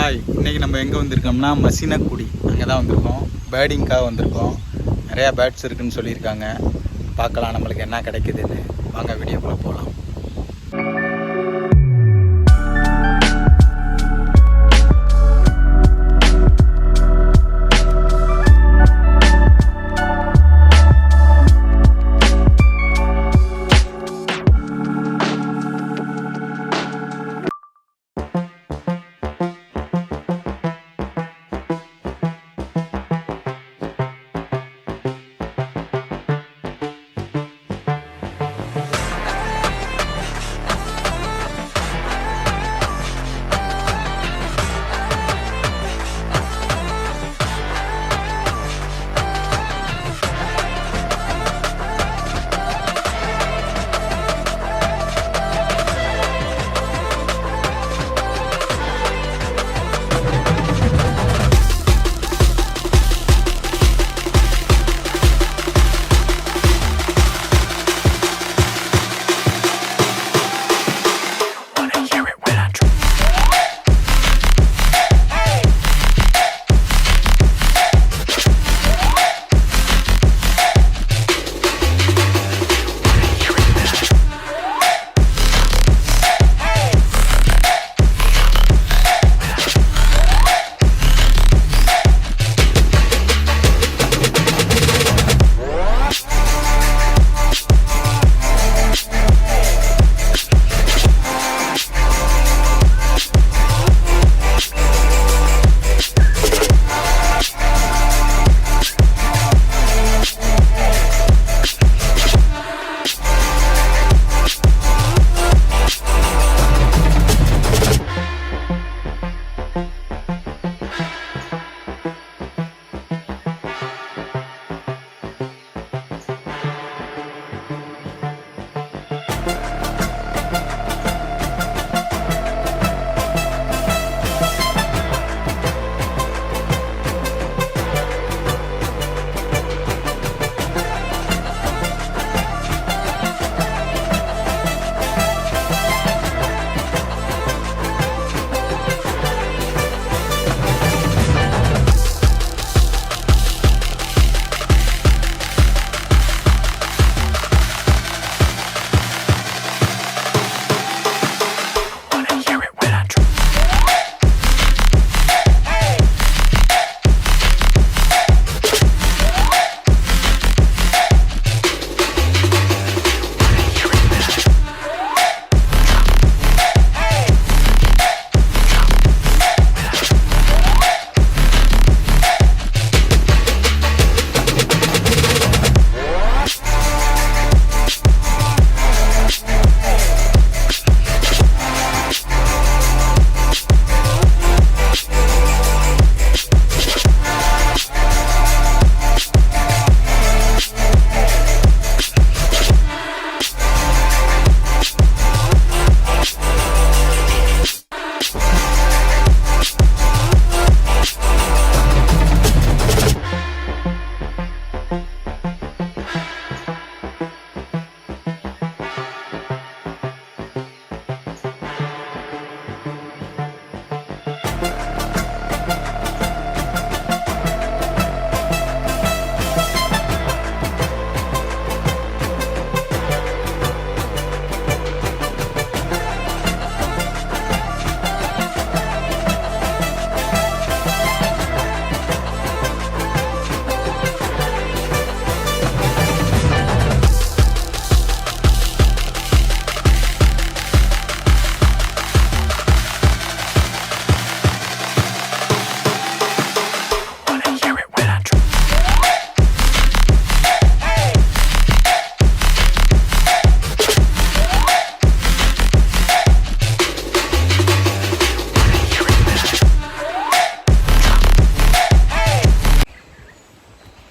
Hi, இன்றைக்கி நம்ம எங்கே வந்திருக்கோம்னா மசினக்குடி அங்கே தான் வந்திருக்கோம். பேர்டிங்காக வந்திருக்கோம். நிறையா பேர்ட்ஸ் இருக்குதுன்னு சொல்லியிருக்காங்க. பார்க்கலாம் நம்மளுக்கு என்ன கிடைக்குதுன்னு. வாங்க வீடியோக்குள்ளே போகலாம்.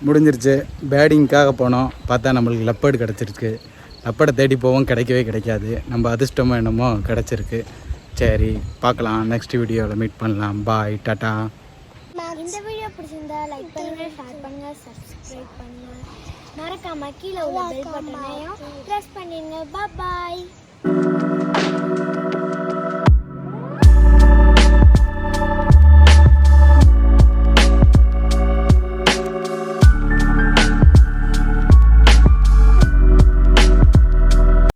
முடிஞ்சிருச்சு. பேர்டிங்காக போனோம். பார்த்தா நம்மளுக்கு லெப்பர்டு கிடச்சிருக்கு. லெப்பர்டை தேடி போவோம், கிடைக்கவே கிடைக்காது. நம்ம அதிர்ஷ்டமோ என்னமோ கிடச்சிருக்கு. சரி, பார்க்கலாம். நெக்ஸ்ட் வீடியோவில் மீட் பண்ணலாம். பாய், டாட்டா. இந்த வீடியோ பிடிச்சிருந்தா லைக் பண்ணுங்க, ஷேர் பண்ணுங்க, சப்ஸ்கிரைப் பண்ணுங்க. மறக்காம கீழே உள்ள பெல் பட்டனையும் ப்ரெஸ் பண்ணிடுங்க. பாய்.